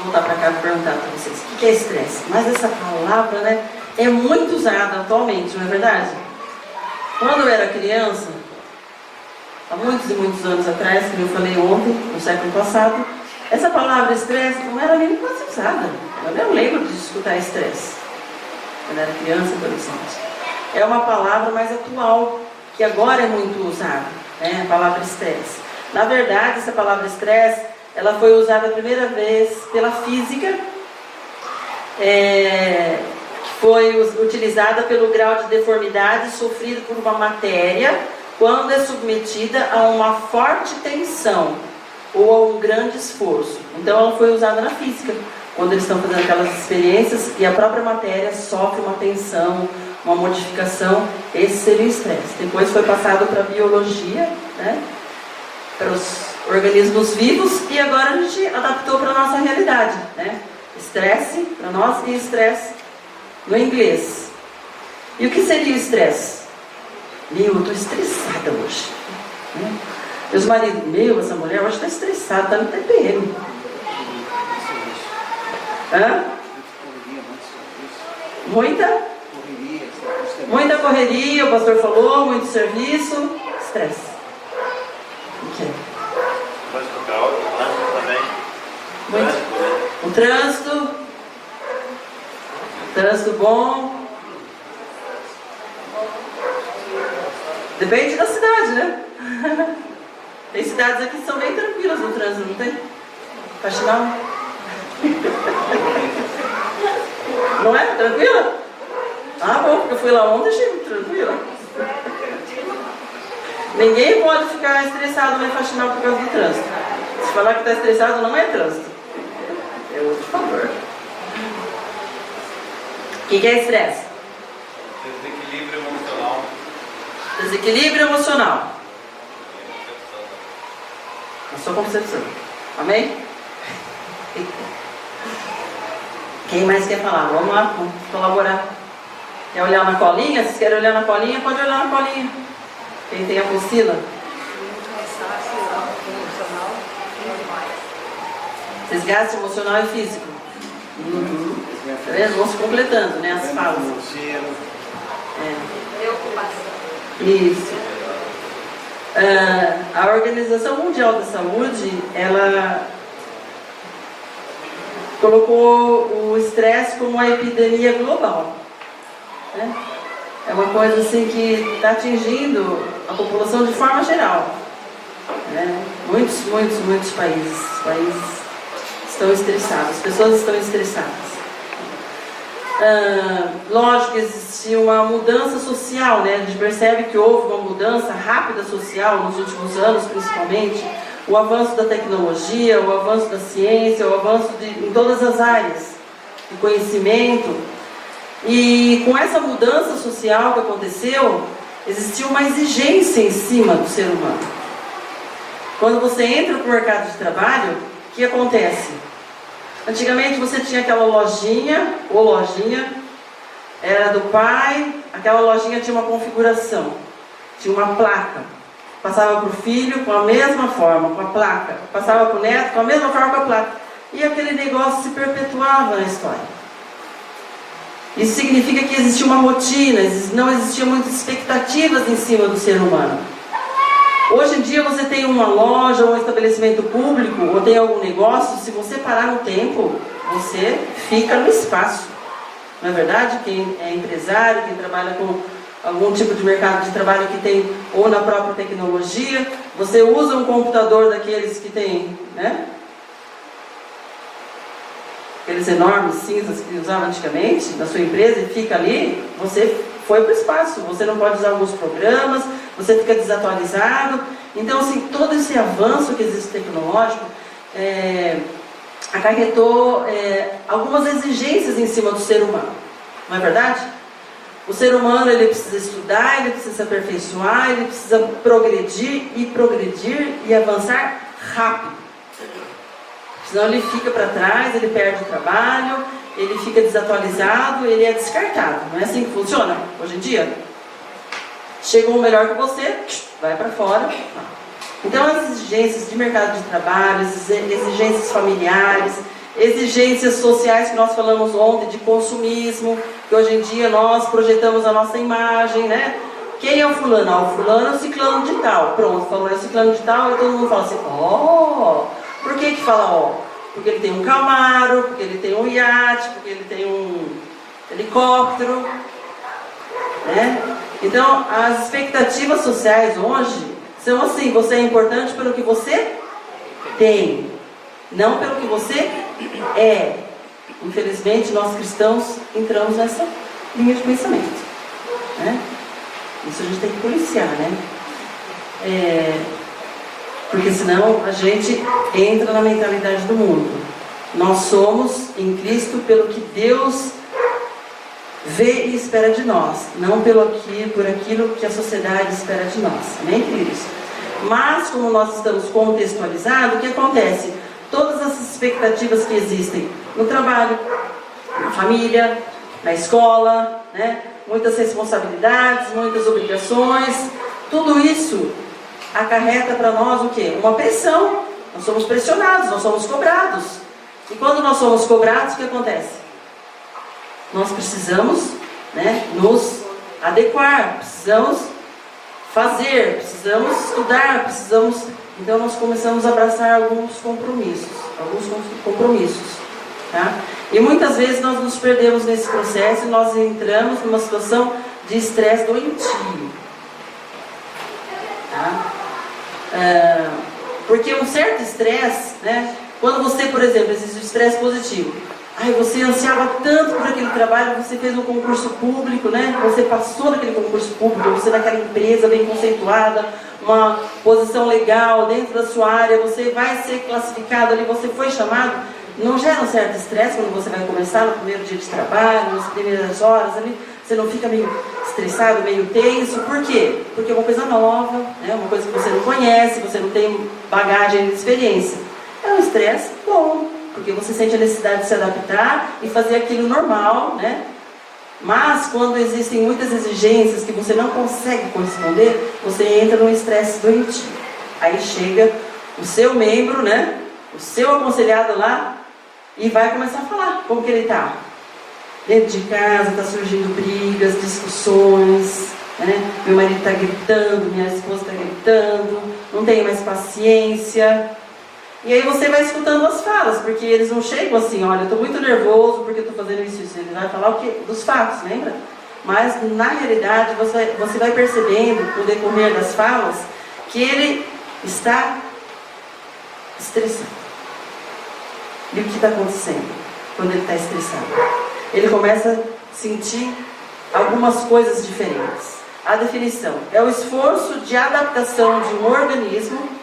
eu voltar para cá e perguntar para vocês, o que é estresse? Mas essa palavra, né, é muito usada atualmente, não é verdade? Quando eu era criança, há muitos e muitos anos atrás, como eu falei ontem, no século passado, essa palavra estresse não era nem quase usada. Eu não lembro de escutar estresse quando eu era criança, adolescente. É uma palavra mais atual, que agora é muito usada, né? A palavra estresse. Na verdade, essa palavra estresse, ela foi usada a primeira vez pela física, que foi utilizada pelo grau de deformidade sofrido por uma matéria quando é submetida a uma forte tensão ou a um grande esforço. Então ela foi usada na física, quando eles estão fazendo aquelas experiências e a própria matéria sofre uma tensão, uma modificação. Esse seria o estresse. Depois foi passado para a biologia, né? Para os organismos vivos, e agora a gente adaptou para a nossa realidade, né? Estresse para nós e estresse no inglês. E o que seria o estresse? Meu, eu estou estressada hoje, né? Meus maridos, meu, essa mulher hoje está estressada, está no TPM. Hã? Muita correria, o pastor falou, muito serviço, estresse. O que é? O trânsito bom. Depende da cidade, né? Tem cidades aqui que são bem tranquilas no trânsito, não tem? Faxinal? Não é? Tranquila? Ah, bom, porque eu fui lá ontem e achei muito tranquila. Ninguém pode ficar estressado nem faxinar por causa do trânsito. Se falar que está estressado, não é trânsito. É outro favor. O que é estresse? Desequilíbrio emocional. Desequilíbrio emocional. A sua concepção. Amém? Quem mais quer falar? Vamos lá, vamos colaborar. Quer olhar na colinha? Se quer olhar na colinha, pode olhar na colinha. Quem tem a apostila? Desgaste emocional e físico. Tá vendo? Vão se completando, né? As falas. Isso. A Organização Mundial da Saúde, ela colocou o estresse como uma epidemia global, né? É uma coisa assim que está atingindo a população de forma geral, né? Muitos países estão estressados, as pessoas estão estressadas. Lógico que existe uma mudança social, né? A gente percebe que houve uma mudança rápida social nos últimos anos, principalmente o avanço da tecnologia, o avanço da ciência, o avanço em todas as áreas de conhecimento. E com essa mudança social que aconteceu, existiu uma exigência em cima do ser humano. Quando você entra para o mercado de trabalho, o que acontece? Antigamente você tinha aquela lojinha, era do pai, aquela lojinha tinha uma configuração, tinha uma placa, passava para o filho com a mesma forma, com a placa, passava para o neto com a mesma forma, com a placa, e aquele negócio se perpetuava na história. Isso significa que existia uma rotina, não existiam muitas expectativas em cima do ser humano. Hoje em dia você tem uma loja, um estabelecimento público, ou tem algum negócio, se você parar no tempo, você fica no espaço. Não é verdade? Quem é empresário, quem trabalha com algum tipo de mercado de trabalho que tem, ou na própria tecnologia, você usa um computador daqueles que tem, né? Aqueles enormes cinzas que usavam antigamente, na sua empresa, e fica ali, você foi para o espaço, você não pode usar alguns programas, você fica desatualizado. Então, assim, todo esse avanço que existe tecnológico acarretou algumas exigências em cima do ser humano, não é verdade? O ser humano, ele precisa estudar, ele precisa se aperfeiçoar, ele precisa progredir e avançar rápido. Senão ele fica para trás, ele perde o trabalho, ele fica desatualizado, ele é descartado. Não é assim que funciona hoje em dia? Chegou um melhor que você, vai para fora. Então as exigências de mercado de trabalho, as exigências familiares, exigências sociais que nós falamos ontem, de consumismo, que hoje em dia nós projetamos a nossa imagem, né? Quem é o fulano? Ah, o fulano é o ciclano de tal. Pronto, falou é o ciclano de tal, e todo mundo fala assim, ó. Por que fala ó? Porque ele tem um Camaro, porque ele tem um iate, porque ele tem um helicóptero, né? Então, as expectativas sociais hoje são assim, você é importante pelo que você tem, não pelo que você é. Infelizmente, nós cristãos entramos nessa linha de pensamento, né? Isso a gente tem que policiar, né? Porque senão a gente entra na mentalidade do mundo. Nós somos em Cristo pelo que Deus vê e espera de nós, não por aquilo que a sociedade espera de nós. Amém, queridos? Mas, como nós estamos contextualizados, o que acontece? Todas as expectativas que existem no trabalho, na família, na escola, né? Muitas responsabilidades, muitas obrigações, tudo isso acarreta para nós o quê? Uma pressão. Nós somos pressionados, nós somos cobrados. E quando nós somos cobrados, o que acontece? Nós precisamos, né, nos adequar, precisamos fazer, precisamos estudar, precisamos... Então nós começamos a abraçar alguns compromissos, tá? E muitas vezes nós nos perdemos nesse processo e nós entramos numa situação de estresse doentio, tá? Porque um certo estresse, né? Quando você, por exemplo, existe o estresse positivo. Ai, você ansiava tanto por aquele trabalho, você fez um concurso público, né? Você passou naquele concurso público, você naquela empresa bem conceituada, uma posição legal dentro da sua área, você vai ser classificado ali, você foi chamado. Não gera um certo estresse quando você vai começar no primeiro dia de trabalho, nas primeiras horas ali, você não fica meio estressado, meio tenso. Por quê? Porque é uma coisa nova, né? Uma coisa que você não conhece, você não tem bagagem de experiência. É um estresse bom, porque você sente a necessidade de se adaptar e fazer aquilo normal, né? Mas quando existem muitas exigências que você não consegue corresponder, você entra num estresse doentio. Aí chega o seu membro, né? O seu aconselhado lá e vai começar a falar como que ele está. Dentro de casa está surgindo brigas, discussões, né? Meu marido está gritando, minha esposa está gritando, não tenho mais paciência. E aí você vai escutando as falas, porque eles não chegam assim, olha, eu estou muito nervoso porque eu estou fazendo isso. Ele vai falar o quê? Dos fatos, lembra? Mas na realidade você vai percebendo, no decorrer das falas, que ele está estressado. E o que está acontecendo quando ele está estressado? Ele começa a sentir algumas coisas diferentes. A definição é o esforço de adaptação de um organismo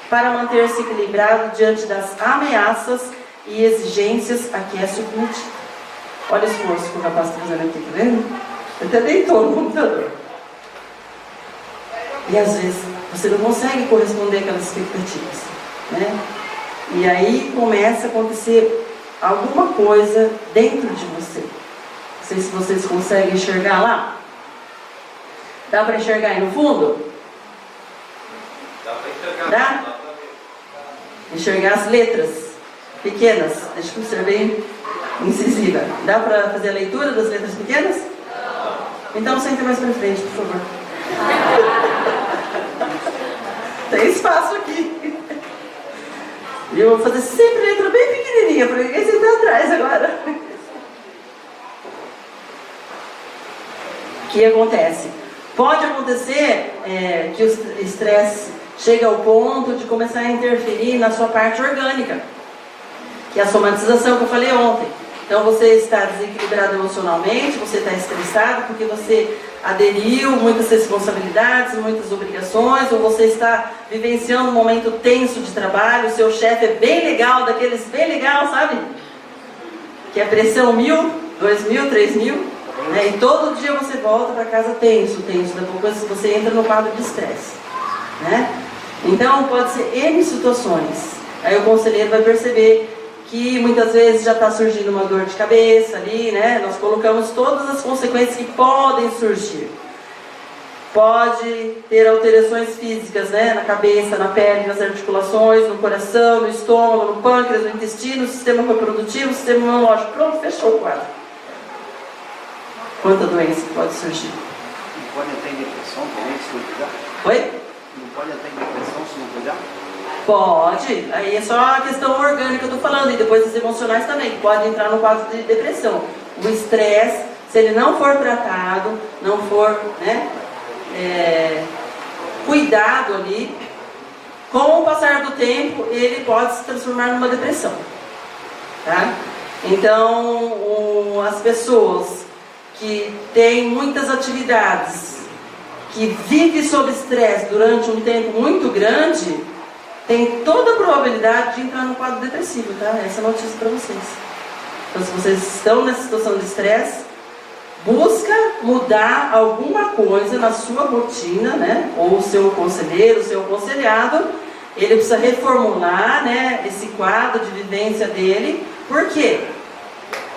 para manter-se equilibrado diante das ameaças e exigências a que é submetido. Olha o esforço que o rapaz está fazendo aqui, tá vendo? Ele até deitou no computador. E às vezes você não consegue corresponder àquelas expectativas, né? E aí começa a acontecer alguma coisa dentro de você. Não sei se vocês conseguem enxergar lá. Dá para enxergar aí no fundo? Dá para enxergar. Dá? Enxergar as letras pequenas. Deixa eu ser bem incisiva. Dá para fazer a leitura das letras pequenas? Então senta mais para frente, por favor. Tem espaço aqui. E eu vou fazer sempre letra bem pequenininha, para ninguém sentar atrás agora. O que acontece? Pode acontecer que o estresse chega ao ponto de começar a interferir na sua parte orgânica, que é a somatização que eu falei ontem. Então você está desequilibrado emocionalmente, você está estressado porque você aderiu muitas responsabilidades, muitas obrigações, ou você está vivenciando um momento tenso de trabalho, o seu chefe é bem legal, daqueles bem legal, sabe? Que é pressão 1.000, 2.000, 3.000, né? E todo dia você volta para casa tenso, daqui a pouco você entra no quadro de estresse, né? Então pode ser N situações. Aí o conselheiro vai perceber que muitas vezes já está surgindo uma dor de cabeça ali, né? Nós colocamos todas as consequências que podem surgir. Pode ter alterações físicas, né? Na cabeça, na pele, nas articulações, no coração, no estômago, no pâncreas, no intestino, no sistema reprodutivo, no sistema imunológico. Pronto, fechou o quadro. Quanta doença pode surgir? Não pode entrar em depressão também, se não cuidar? Oi? Não pode entrar em depressão se não cuidar? Pode. Aí é só a questão orgânica que eu estou falando. E depois as emocionais também, que pode entrar no quadro de depressão. O estresse, se ele não for tratado, não for, né, cuidado ali, com o passar do tempo, ele pode se transformar numa depressão. Tá? Então, as pessoas que têm muitas atividades, que vivem sob estresse durante um tempo muito grande, tem toda a probabilidade de entrar no quadro depressivo, tá? Essa é a notícia para vocês. Então, se vocês estão nessa situação de estresse, busca mudar alguma coisa na sua rotina, né? Ou o seu conselheiro, o seu aconselhado, ele precisa reformular, né, esse quadro de vivência dele. Por quê?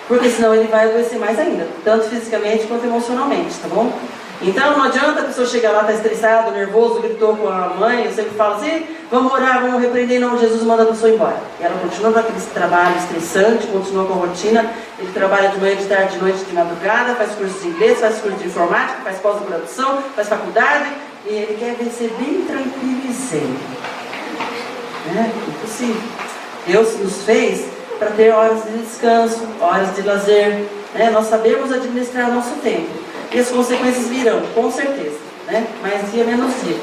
Porque senão ele vai adoecer mais ainda, tanto fisicamente quanto emocionalmente, tá bom? Então não adianta a pessoa chegar lá, tá estressado, nervoso, gritou com a mãe, eu sempre falo assim, vamos orar, vamos repreender, não, Jesus manda a pessoa embora. E ela continua com aquele trabalho estressante, continua com a rotina, ele trabalha de manhã, de tarde, de noite, de madrugada, faz curso de inglês, faz curso de informática, faz pós-graduação, faz faculdade, e ele quer ser bem tranquilo e zen. Impossível. Deus nos fez para ter horas de descanso, horas de lazer, né? Nós sabemos administrar o nosso tempo. E as consequências virão, com certeza, né? Mais dia, menos dia.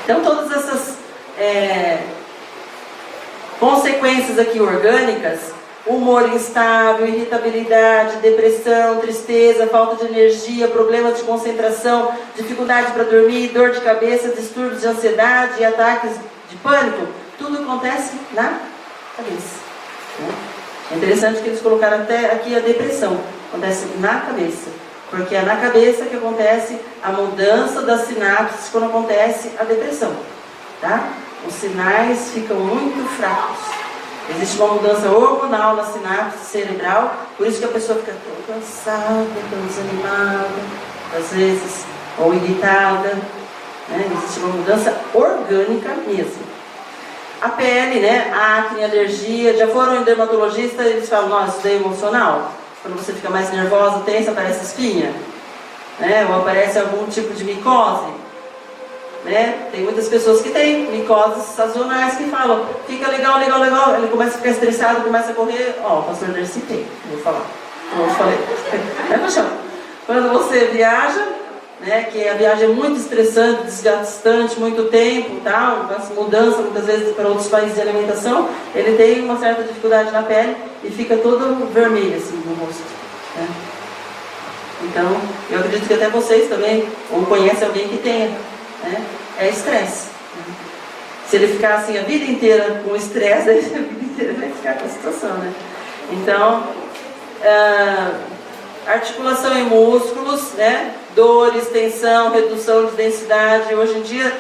Então, todas essas consequências aqui orgânicas, humor instável, irritabilidade, depressão, tristeza, falta de energia, problemas de concentração, dificuldade para dormir, dor de cabeça, distúrbios de ansiedade e ataques de pânico, tudo acontece na cabeça. É interessante que eles colocaram até aqui a depressão, acontece na cabeça. Porque é na cabeça que acontece a mudança das sinapses quando acontece a depressão. Tá? Os sinais ficam muito fracos. Existe uma mudança hormonal na sinapse cerebral, por isso que a pessoa fica tão cansada, tão desanimada, às vezes, ou irritada. Né? Existe uma mudança orgânica mesmo. A pele, né? Acne, alergia, já foram em dermatologista, eles falam, nossa, isso é emocional. Quando você fica mais nervosa, tensa, aparece espinha, né? Ou aparece algum tipo de micose, né? Tem muitas pessoas que têm micoses sazonais que falam, fica legal, legal, legal, ele começa a ficar estressado, começa a correr, ó, o pastor Dercy tem, vou falar, como eu falei, é no chão. Quando você viaja, né, que a viagem é muito estressante, desgastante, muito tempo, tal, as mudanças muitas vezes para outros países de alimentação, ele tem uma certa dificuldade na pele e fica todo vermelho assim no rosto. Né? Então, eu acredito que até vocês também, ou conhecem alguém que tenha, né? É estresse. Né? Se ele ficar assim a vida inteira com estresse, a vida inteira vai ficar com a situação, né? Então, articulação e músculos, né? Dores, tensão, redução de densidade. Hoje em dia,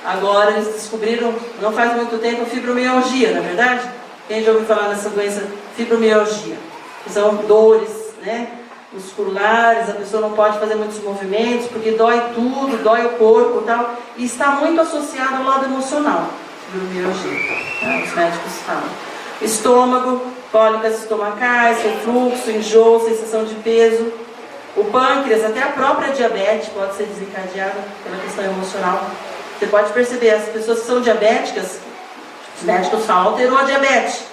agora eles descobriram, não faz muito tempo, fibromialgia, não é verdade? Quem já ouviu falar nessa doença, fibromialgia? Que são dores, né, musculares, a pessoa não pode fazer muitos movimentos, porque dói tudo, dói o corpo e tal. E está muito associado ao lado emocional, fibromialgia, tá? Os médicos falam. Estômago, cólicas estomacais, refluxo, enjoo, sensação de peso. O pâncreas, até a própria diabetes pode ser desencadeada pela questão emocional. Você pode perceber, as pessoas que são diabéticas, os médicos falam, alterou a diabetes.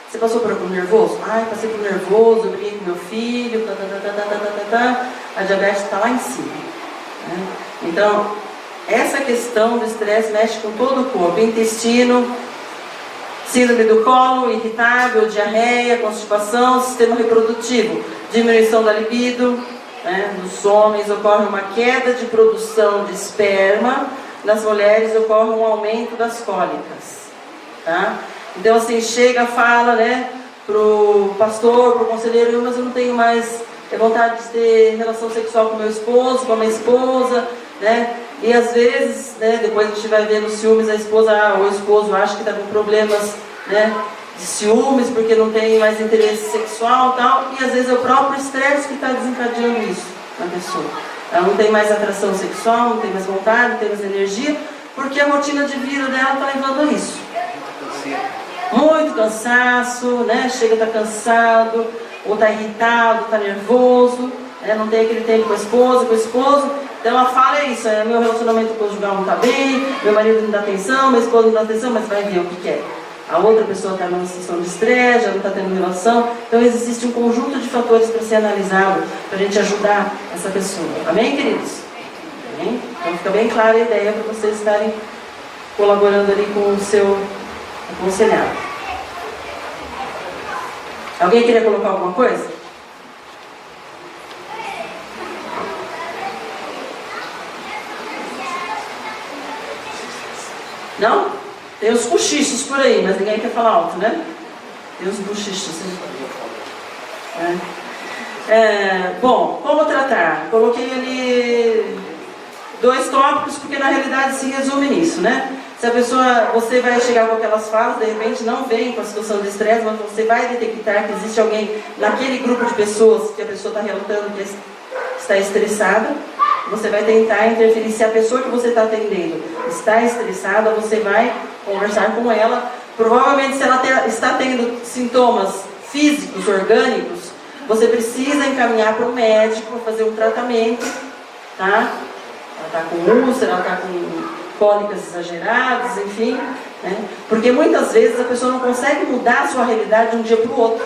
Você passou por algum nervoso? Ai, passei por nervoso, eu briguei com meu filho, a diabetes está lá em cima. Né? Então, essa questão do estresse mexe com todo o corpo, intestino, síndrome do colo, irritável, diarreia, constipação, sistema reprodutivo, diminuição da libido, né? Nos homens ocorre uma queda de produção de esperma, nas mulheres ocorre um aumento das cólicas. Tá? Então assim, chega, fala, né, pro pastor, pro conselheiro, mas eu não tenho mais vontade de ter relação sexual com meu esposo, com a minha esposa, né? E às vezes, né, depois a gente vai ver nos ciúmes, a esposa ou o esposo acha que está com problemas, né, de ciúmes, porque não tem mais interesse sexual e tal, e às vezes é o próprio estresse que está desencadeando isso na pessoa. Ela não tem mais atração sexual, não tem mais vontade, não tem mais energia, porque a rotina de vida dela está levando a isso. Muito cansaço, né? Chega, está cansado, ou está irritado, está nervoso, né? Não tem aquele tempo com a esposa, com o esposo. Então ela fala isso, meu relacionamento conjugal não está bem, meu marido não dá atenção, minha esposa não dá atenção, mas vai ver o que é. A outra pessoa está numa situação de estresse, já não está tendo relação. Então existe um conjunto de fatores para ser analisado, para a gente ajudar essa pessoa. Amém, queridos? Amém? Então fica bem clara a ideia para vocês estarem colaborando ali com o seu aconselhado. Alguém queria colocar alguma coisa? Não? Tem os cochichos por aí, mas ninguém quer falar alto, né? Tem os bochichos. Bom, como tratar? Coloquei ali 2 tópicos, porque na realidade se resume nisso, né? Se a pessoa, você vai chegar com aquelas falas, de repente não vem com a situação de estresse, mas você vai detectar que existe alguém naquele grupo de pessoas que a pessoa está relatando que está estressada. Você vai tentar interferir. Se a pessoa que você está atendendo está estressada, você vai conversar com ela. Provavelmente, se ela está tendo sintomas físicos, orgânicos, você precisa encaminhar para o médico para fazer um tratamento, tá? Ela está com úlcera, ela está com cólicas exageradas, enfim, né? Porque muitas vezes a pessoa não consegue mudar a sua realidade de um dia para o outro.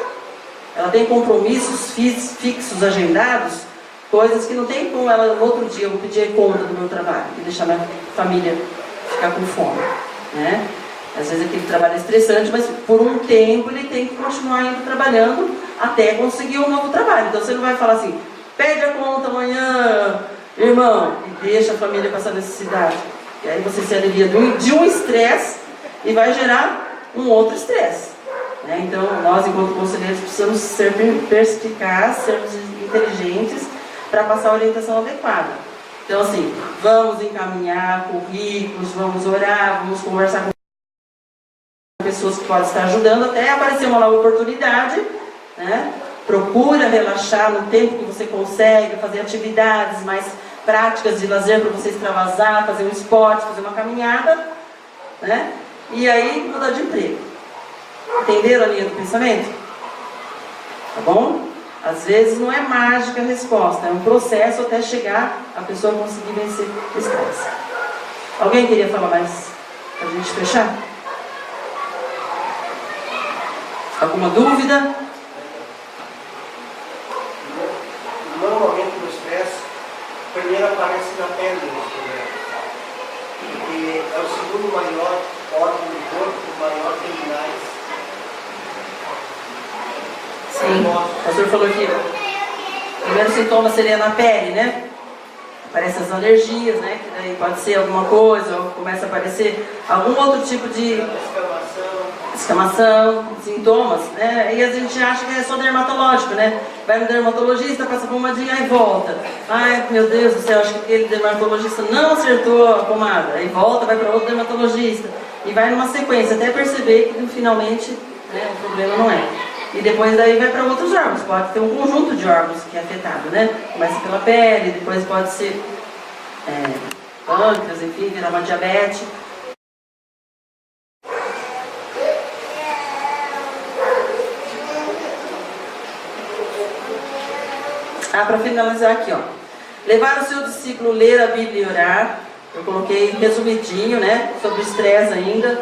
Ela tem compromissos fixos, agendados, coisas que não tem como ela, no outro dia, eu vou pedir conta do meu trabalho e deixar minha família ficar com fome, né? Às vezes aquele trabalho é estressante, mas por um tempo ele tem que continuar indo trabalhando até conseguir um novo trabalho. Então você não vai falar assim, pede a conta amanhã, irmão, e deixa a família passar necessidade. E aí você se alivia de um estresse e vai gerar um outro estresse, né? Então nós, enquanto conselheiros, precisamos ser perspicazes, sermos inteligentes, para passar a orientação adequada. Então assim, vamos encaminhar currículos, vamos orar, vamos conversar com pessoas que podem estar ajudando, até aparecer uma nova oportunidade, né? Procura relaxar no tempo que você consegue, fazer atividades mais práticas de lazer para você extravasar, fazer um esporte, fazer uma caminhada, né? E aí mudar de emprego. Entenderam a linha do pensamento? Tá bom? Às vezes não é mágica a resposta, é um processo até chegar a pessoa conseguir vencer o estresse. Alguém queria falar mais para a gente fechar? Alguma dúvida? Normalmente o estresse primeiro aparece na pele dos problemas. E é o segundo maior órgão do corpo, o maior tem mais. Sim, o pastor falou que o primeiro sintoma seria na pele, né? Aparecem as alergias, né? Que daí pode ser alguma coisa, ou começa a aparecer algum outro tipo de escamação, sintomas, né? E a gente acha que é só dermatológico, né? Vai no dermatologista, passa pomadinha e volta. Ai, meu Deus do céu, acho que aquele dermatologista não acertou a pomada. Aí volta, vai para outro dermatologista. E vai numa sequência, até perceber que finalmente, né, o problema não é. E depois daí vai para outros órgãos, pode ter um conjunto de órgãos que é afetado, né? Começa pela pele, depois pode ser pâncreas, enfim, virar uma diabetes. Para finalizar aqui, ó. Levar o seu discípulo a ler a Bíblia e orar. Eu coloquei resumidinho, né? Sobre estresse ainda.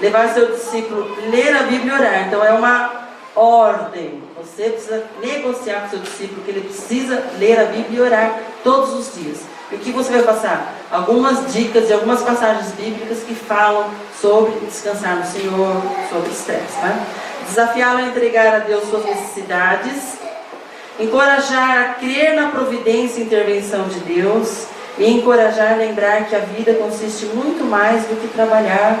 Levar o seu discípulo a ler a Bíblia e orar. Então é uma ordem. Você precisa negociar com o seu discípulo que ele precisa ler a Bíblia e orar todos os dias. E o que você vai passar? Algumas dicas e algumas passagens bíblicas que falam sobre descansar no Senhor, sobre estresse, tá? Desafiá-lo a entregar a Deus suas necessidades, encorajar a crer na providência e intervenção de Deus e encorajar a lembrar que a vida consiste muito mais do que trabalhar.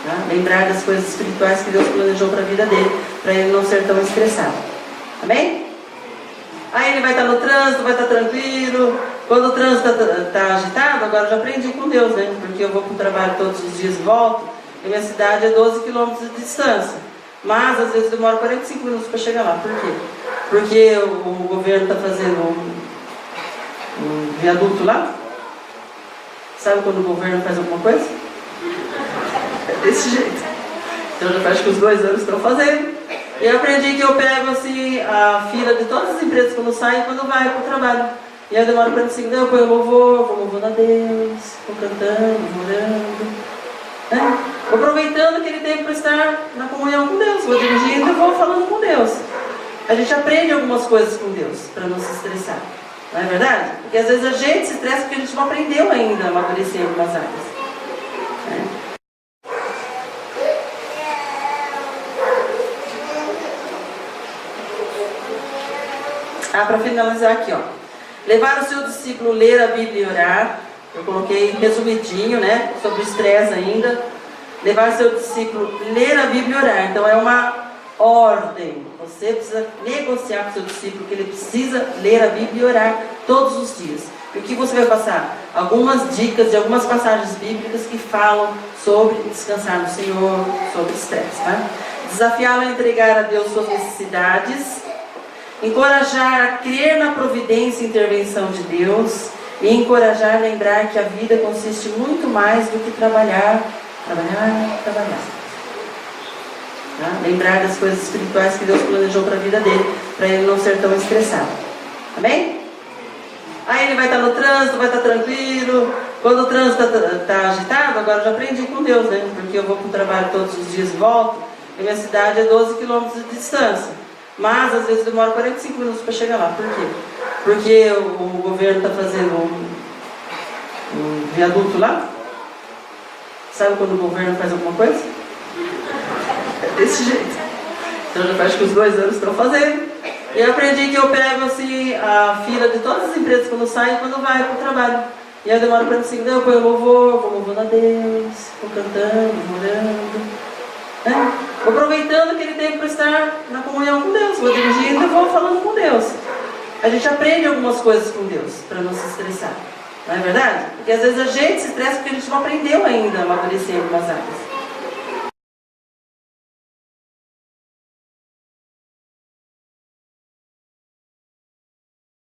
Tá? Lembrar das coisas espirituais que Deus planejou para a vida dele, para ele não ser tão estressado. Amém? Aí ele vai estar no trânsito, vai estar tranquilo. Quando o trânsito está agitado, agora eu já aprendi com Deus, né? Porque eu vou para o trabalho todos os dias e volto, e minha cidade é 12 quilômetros de distância. Mas às vezes demora 45 minutos para chegar lá. Por quê? porque o governo está fazendo um viaduto lá. Sabe quando o governo faz alguma coisa? É desse jeito. Então já faz que os 2 anos estão fazendo. E eu aprendi que eu pego assim a fila de todas as empresas quando saio e quando vai para o trabalho. E eu demoro 45 minutos, eu ponho louvor, vou louvando a Deus, vou cantando, vou orando. Né? Vou aproveitando aquele tempo para estar na comunhão com Deus. Vou dirigindo e vou falando com Deus. A gente aprende algumas coisas com Deus para não se estressar. Não é verdade? Porque às vezes a gente se estressa porque a gente não aprendeu ainda a amadurecer em algumas áreas. Né? Para finalizar aqui, ó. Levar o seu discípulo a ler a Bíblia e orar. Eu coloquei resumidinho, né? Sobre o estresse ainda. Levar o seu discípulo a ler a Bíblia e orar. Então é uma ordem. Você precisa negociar com o seu discípulo que ele precisa ler a Bíblia e orar todos os dias. E o que você vai passar? Algumas dicas de algumas passagens bíblicas que falam sobre descansar no Senhor, sobre estresse, né? Desafiá-lo a entregar a Deus suas necessidades. Encorajar a crer na providência e intervenção de Deus. E encorajar a lembrar que a vida consiste muito mais do que trabalhar. Tá? Lembrar das coisas espirituais que Deus planejou para a vida dele, para ele não ser tão estressado. Amém? Aí ele vai estar no trânsito, vai estar tranquilo. Quando o trânsito está agitado, agora eu já aprendi com Deus, né? Porque eu vou para o trabalho todos os dias e volto. E minha cidade é 12 quilômetros de distância. Mas às vezes demora 45 minutos para chegar lá. Por quê? Porque o governo está fazendo um viaduto lá. Sabe quando o governo faz alguma coisa? É desse jeito. Então já faz que os 2 anos estão fazendo. E eu aprendi que eu pego assim a fila de todas as empresas quando saio e quando vai para o trabalho. E eu demoro 45 minutos, eu ponho louvor, vou louvando a Deus, vou cantando, vou orando. Né? Vou aproveitando aquele tempo para estar na comunhão com Deus. Vou dirigindo e vou falando com Deus. A gente aprende algumas coisas com Deus para não se estressar. Não é verdade? Porque às vezes a gente se estressa porque a gente não aprendeu ainda a amadurecer em algumas áreas.